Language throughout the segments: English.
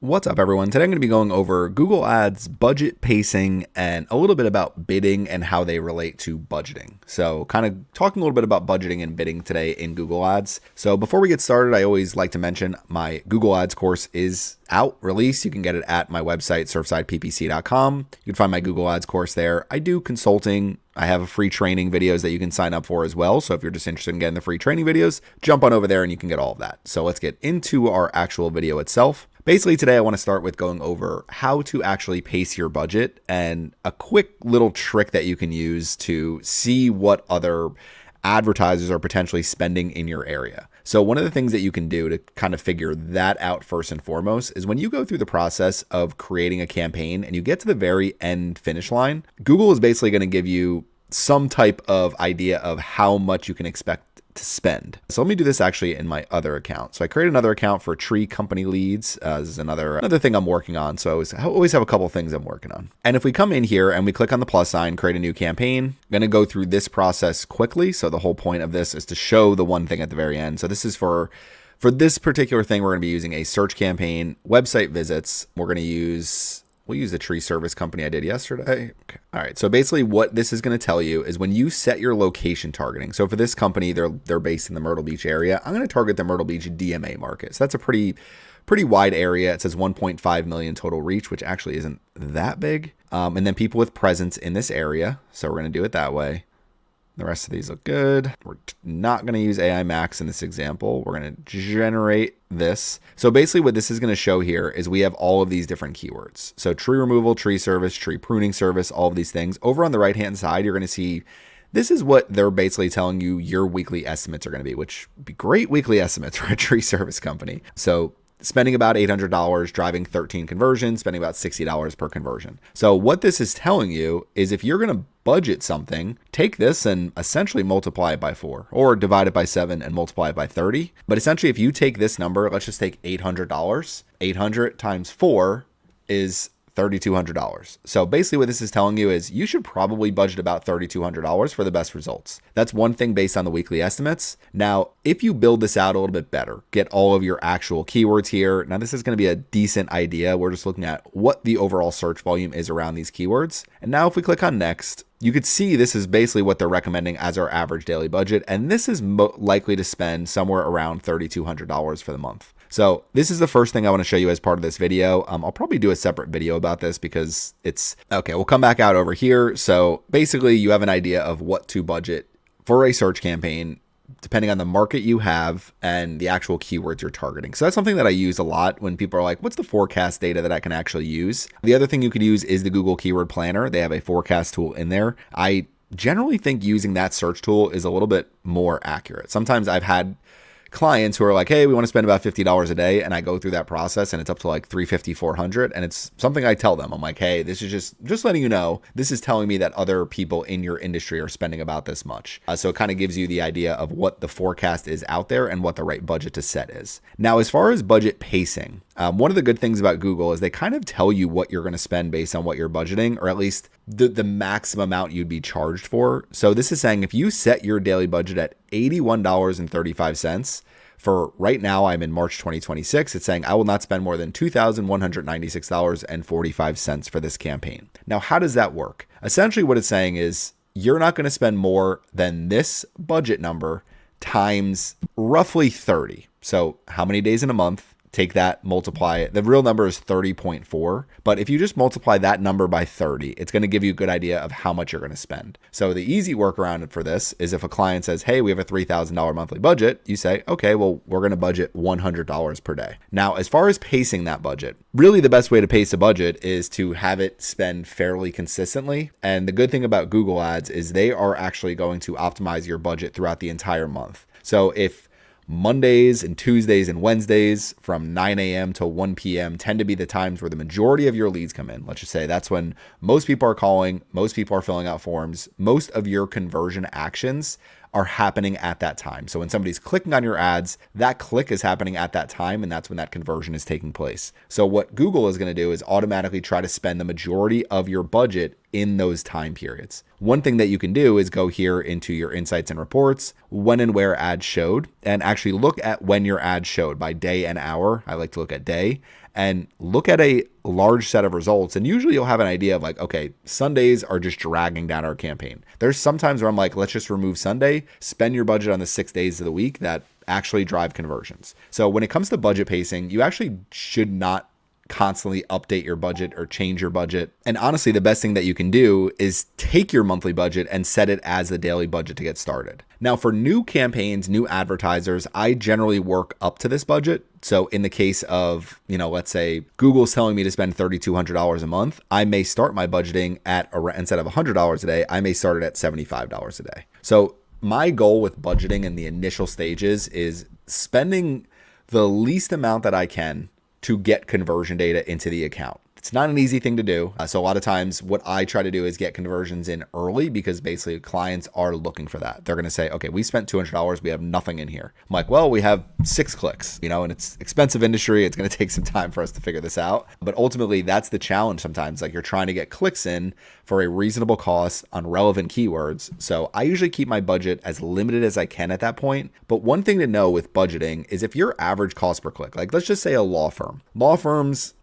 What's up, everyone? Today I'm going to be going over Google Ads budget pacing and a little bit about bidding and how they relate to budgeting. So kind of talking a little bit about budgeting and bidding today in Google Ads. So before we get started, I always like to mention my Google Ads course is out, release. You can get it at my website, surfsideppc.com. You can find my Google Ads course there. I do consulting. I have free training videos that you can sign up for as well. So if you're just interested in getting the free training videos, jump on over there and you can get all of that. So let's get into our actual video itself. Basically, today I want to start with going over how to actually pace your budget and a quick little trick that you can use to see what other advertisers are potentially spending in your area. So one of the things that you can do to kind of figure that out first and foremost is when you go through the process of creating a campaign and you get to the very end finish line, Google is basically going to give you some type of idea of how much you can expect to spend. So let me do this actually in my other account. So I create another account for tree company leads. This is another thing I'm working on. So I always have a couple things I'm working on. And if we come in here and we click on the plus sign, create a new campaign, I'm going to go through this process quickly. So the whole point of this is to show the one thing at the very end. So this is for this particular thing, we're going to be using a search campaign, website visits. We'll use the tree service company I did yesterday. Okay. All right. So basically what this is going to tell you is when you set your location targeting. So for this company, they're based in the Myrtle Beach area. I'm going to target the Myrtle Beach DMA market. So that's a pretty wide area. It says 1.5 million total reach, which actually isn't that big. And then people with presence in this area. So we're going to do it that way. The rest of these look good. We're not going to use AI Max in this example. We're going to generate this. So basically what this is going to show here is we have all of these different keywords. So tree removal, tree service, tree pruning service, all of these things. Over on the right-hand side, you're going to see this is what they're basically telling you your weekly estimates are going to be, which would be great weekly estimates for a tree service company. So spending about $800, driving 13 conversions, spending about $60 per conversion. So what this is telling you is if you're going to budget something, take this and essentially multiply it by 4 or divide it by 7 and multiply it by 30. But essentially, if you take this number, let's just take $800, 800 times 4 is $3,200. So basically what this is telling you is you should probably budget about $3,200 for the best results. That's one thing based on the weekly estimates. Now, if you build this out a little bit better, get all of your actual keywords here. Now, this is going to be a decent idea. We're just looking at what the overall search volume is around these keywords. And now if we click on next, you could see this is basically what they're recommending as our average daily budget. And this is likely to spend somewhere around $3,200 for the month. So this is the first thing I want to show you as part of this video. I'll probably do a separate video about this because it's okay. We'll come back out over here. So basically you have an idea of what to budget for a search campaign, depending on the market you have and the actual keywords you're targeting. So that's something that I use a lot when people are like, what's the forecast data that I can actually use? The other thing you could use is the Google Keyword Planner. They have a forecast tool in there. I generally think using that search tool is a little bit more accurate. Sometimes I've had clients who are like, hey, we want to spend about $50 a day. And I go through that process and it's up to like $350, $400. And it's something I tell them. I'm like, hey, this is just letting you know, this is telling me that other people in your industry are spending about this much. So it kind of gives you the idea of what the forecast is out there and what the right budget to set is. Now, as far as budget pacing, one of the good things about Google is they kind of tell you what you're going to spend based on what you're budgeting, or at least the maximum amount you'd be charged for. So this is saying if you set your daily budget at $81.35 for right now, I'm in March 2026, it's saying I will not spend more than $2,196.45 for this campaign. Now, how does that work? Essentially what it's saying is you're not going to spend more than this budget number times roughly 30. So how many days in a month? Take that, multiply it. The real number is 30.4. But if you just multiply that number by 30, it's going to give you a good idea of how much you're going to spend. So the easy workaround for this is if a client says, hey, we have a $3,000 monthly budget, you say, okay, well, we're going to budget $100 per day. Now, as far as pacing that budget, really the best way to pace a budget is to have it spend fairly consistently. And the good thing about Google Ads is they are actually going to optimize your budget throughout the entire month. So if Mondays and Tuesdays and Wednesdays from 9 a.m. to 1 p.m. tend to be the times where the majority of your leads come in. Let's just say that's when most people are calling, most people are filling out forms, most of your conversion actions are happening at that time. So when somebody's clicking on your ads, that click is happening at that time, and that's when that conversion is taking place. So what Google is going to do is automatically try to spend the majority of your budget in those time periods. One thing that you can do is go here into your insights and reports, when and where ads showed, and actually look at when your ads showed by day and hour. I like to look at day and look at a large set of results. And usually you'll have an idea of like, okay, Sundays are just dragging down our campaign. There's sometimes where I'm like, let's just remove Sunday, spend your budget on the 6 days of the week that actually drive conversions. So when it comes to budget pacing, you actually should not constantly update your budget or change your budget. And honestly, the best thing that you can do is take your monthly budget and set it as the daily budget to get started. Now, for new campaigns, new advertisers, I generally work up to this budget. So in the case of, let's say Google's telling me to spend $3,200 a month, I may start my budgeting at, instead of $100 a day, I may start it at $75 a day. So my goal with budgeting in the initial stages is spending the least amount that I can to get conversion data into the account. It's not an easy thing to do. So a lot of times what I try to do is get conversions in early because basically clients are looking for that. They're going to say, okay, we spent $200. We have nothing in here. I'm like, well, we have 6 clicks, and it's expensive industry. It's going to take some time for us to figure this out. But ultimately that's the challenge sometimes. Like you're trying to get clicks in for a reasonable cost on relevant keywords. So I usually keep my budget as limited as I can at that point. But one thing to know with budgeting is if your average cost per click, like let's just say a law firms,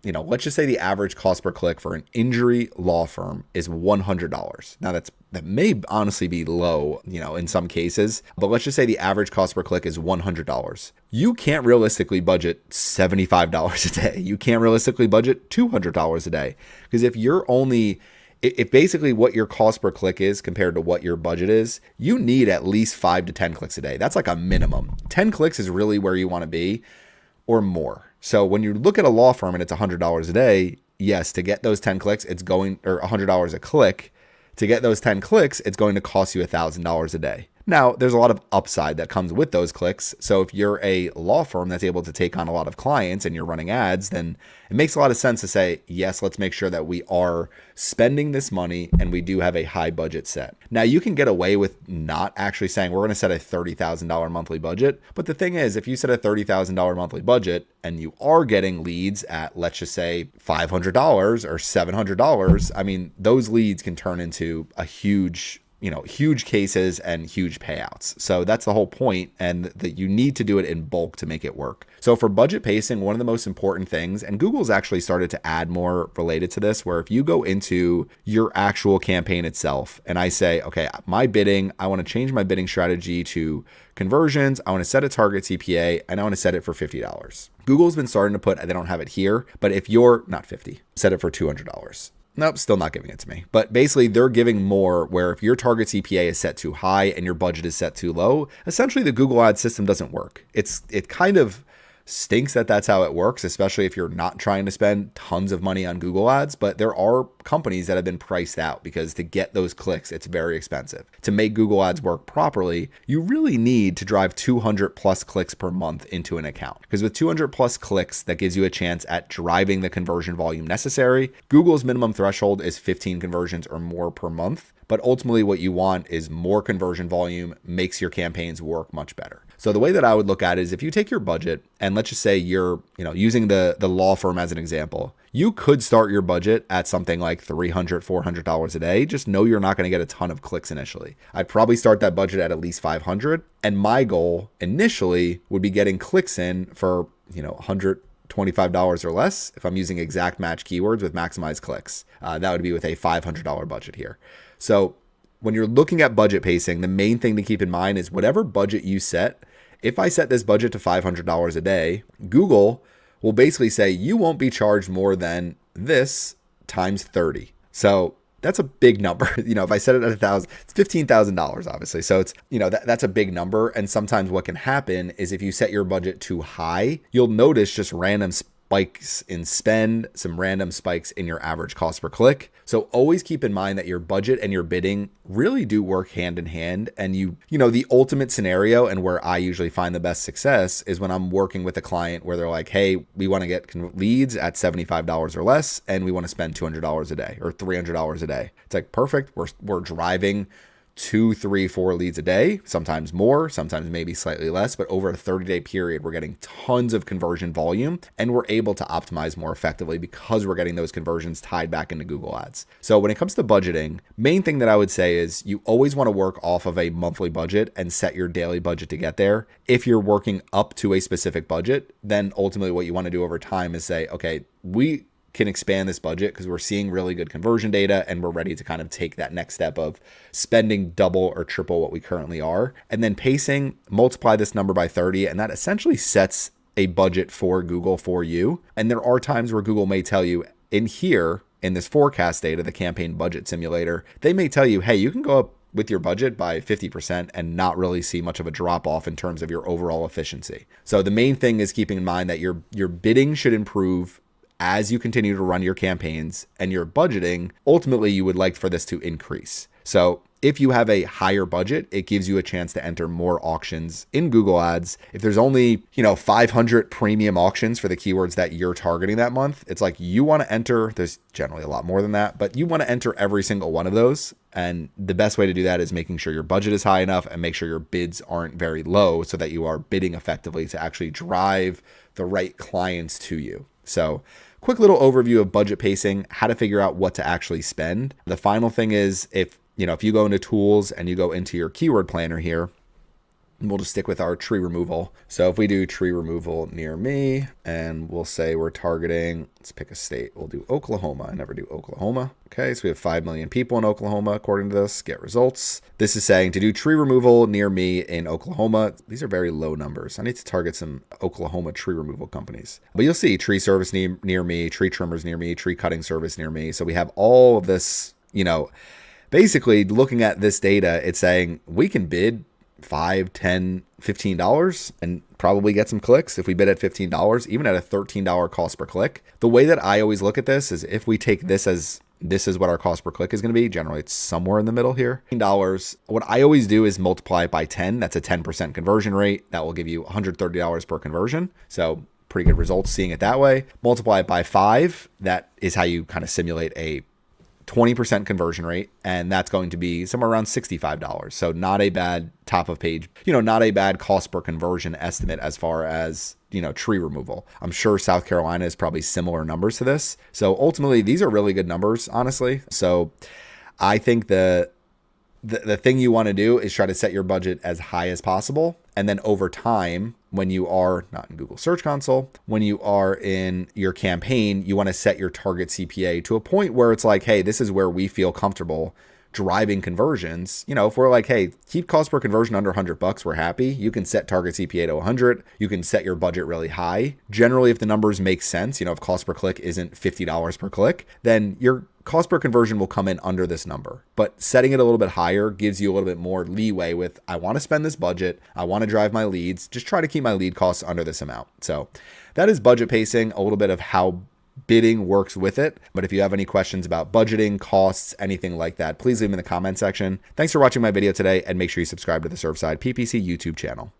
let's just say the average cost per click for an injury law firm is $100. Now that may honestly be low, in some cases, but let's just say the average cost per click is $100. You can't realistically budget $75 a day. You can't realistically budget $200 a day. Because if basically what your cost per click is compared to what your budget is, you need at least 5 to 10 clicks a day. That's like a minimum. 10 clicks is really where you want to be or more. So when you look at a law firm and it's $100 a day, yes, to get those 10 clicks, or $100 a click. To get those 10 clicks, it's going to cost you $1,000 a day. Now, there's a lot of upside that comes with those clicks. So if you're a law firm that's able to take on a lot of clients and you're running ads, then it makes a lot of sense to say, yes, let's make sure that we are spending this money and we do have a high budget set. Now, you can get away with not actually saying we're going to set a $30,000 monthly budget. But the thing is, if you set a $30,000 monthly budget and you are getting leads at, let's just say $500 or $700, I mean, those leads can turn into a huge cases and huge payouts. So that's the whole point, and that you need to do it in bulk to make it work. So for budget pacing, one of the most important things, and Google's actually started to add more related to this, where if you go into your actual campaign itself and I say, okay, my bidding, I want to change my bidding strategy to conversions, I want to set a target CPA, and I want to set it for $50. Google's been starting to put, they don't have it here, but if you're not 50, set it for $200. Nope, still not giving it to me. But basically, they're giving more where if your target CPA is set too high and your budget is set too low, essentially the Google Ads system doesn't work. It kind of stinks that that's how it works, especially if you're not trying to spend tons of money on Google Ads. But there are companies that have been priced out because to get those clicks, it's very expensive. To make Google Ads work properly, you really need to drive 200 plus clicks per month into an account. Because with 200 plus clicks, that gives you a chance at driving the conversion volume necessary. Google's minimum threshold is 15 conversions or more per month. But ultimately what you want is more conversion volume makes your campaigns work much better. So the way that I would look at it is if you take your budget and let's just say you're, using the law firm as an example, you could start your budget at something like $300, $400 a day. Just know you're not going to get a ton of clicks initially. I'd probably start that budget at least 500. And my goal initially would be getting clicks in for, $125 or less if I'm using exact match keywords with maximized clicks. That would be with a $500 budget here. So when you're looking at budget pacing, the main thing to keep in mind is whatever budget you set, if I set this budget to $500 a day, Google will basically say you won't be charged more than this times 30. So that's a big number. If I set it at $1,000, it's $15,000 obviously. So it's, that's a big number. And sometimes what can happen is if you set your budget too high, you'll notice just random spikes in spend, some random spikes in your average cost per click. So always keep in mind that your budget and your bidding really do work hand in hand. And the ultimate scenario and where I usually find the best success is when I'm working with a client where they're like, hey, we want to get leads at $75 or less, and we want to spend $200 a day or $300 a day. It's like, perfect. We're driving 2, 3, 4 leads a day, sometimes more, sometimes maybe slightly less, but over a 30-day period, we're getting tons of conversion volume and we're able to optimize more effectively because we're getting those conversions tied back into Google Ads. So when it comes to budgeting, main thing that I would say is you always want to work off of a monthly budget and set your daily budget to get there. If you're working up to a specific budget, then ultimately what you want to do over time is say, okay, we can expand this budget because we're seeing really good conversion data and we're ready to kind of take that next step of spending double or triple what we currently are. And then pacing, multiply this number by 30, and that essentially sets a budget for Google for you. And there are times where Google may tell you in here, in this forecast data, the campaign budget simulator, they may tell you, hey, you can go up with your budget by 50% and not really see much of a drop off in terms of your overall efficiency. So the main thing is keeping in mind that your bidding should improve as you continue to run your campaigns, and your budgeting, ultimately you would like for this to increase. So if you have a higher budget, it gives you a chance to enter more auctions in Google Ads. If there's only, 500 premium auctions for the keywords that you're targeting that month, it's like you want to enter, there's generally a lot more than that, but you want to enter every single one of those. And the best way to do that is making sure your budget is high enough and make sure your bids aren't very low so that you are bidding effectively to actually drive the right clients to you. So quick little overview of budget pacing, how to figure out what to actually spend. The final thing is if you go into tools and you go into your keyword planner here, and we'll just stick with our tree removal. So if we do tree removal near me and we'll say we're targeting, let's pick a state. We'll do Oklahoma. I never do Oklahoma. Okay, so we have 5 million people in Oklahoma according to this. Get results. This is saying to do tree removal near me in Oklahoma. These are very low numbers. I need to target some Oklahoma tree removal companies. But you'll see tree service near me, tree trimmers near me, tree cutting service near me. So we have all of this, basically looking at this data, it's saying we can bid $5, $10, $15 and probably get some clicks if we bid at $15, even at a $13 cost per click. The way that I always look at this is if we take this as this is what our cost per click is going to be. Generally, it's somewhere in the middle here. $15. What I always do is multiply it by 10. That's a 10% conversion rate. That will give you $130 per conversion. So pretty good results seeing it that way. Multiply it by 5. That is how you kind of simulate a 20% conversion rate, and that's going to be somewhere around $65. So not a bad top of page, not a bad cost per conversion estimate as far as, tree removal. I'm sure South Carolina is probably similar numbers to this. So ultimately, these are really good numbers, honestly. So I think the thing you want to do is try to set your budget as high as possible. And then over time, when you are not in Google Search Console, when you are in your campaign, you want to set your target CPA to a point where it's like, hey, this is where we feel comfortable driving conversions. If we're like, hey, keep cost per conversion under $100, we're happy. You can set target CPA to 100. You can set your budget really high. Generally, if the numbers make sense, if cost per click isn't $50 per click, then your cost per conversion will come in under this number. But setting it a little bit higher gives you a little bit more leeway with, I want to spend this budget. I want to drive my leads. Just try to keep my lead costs under this amount. So that is budget pacing, a little bit of how bidding works with it. But if you have any questions about budgeting, costs, anything like that, please leave them in the comment section. Thanks for watching my video today, and make sure you subscribe to the Surfside PPC YouTube channel.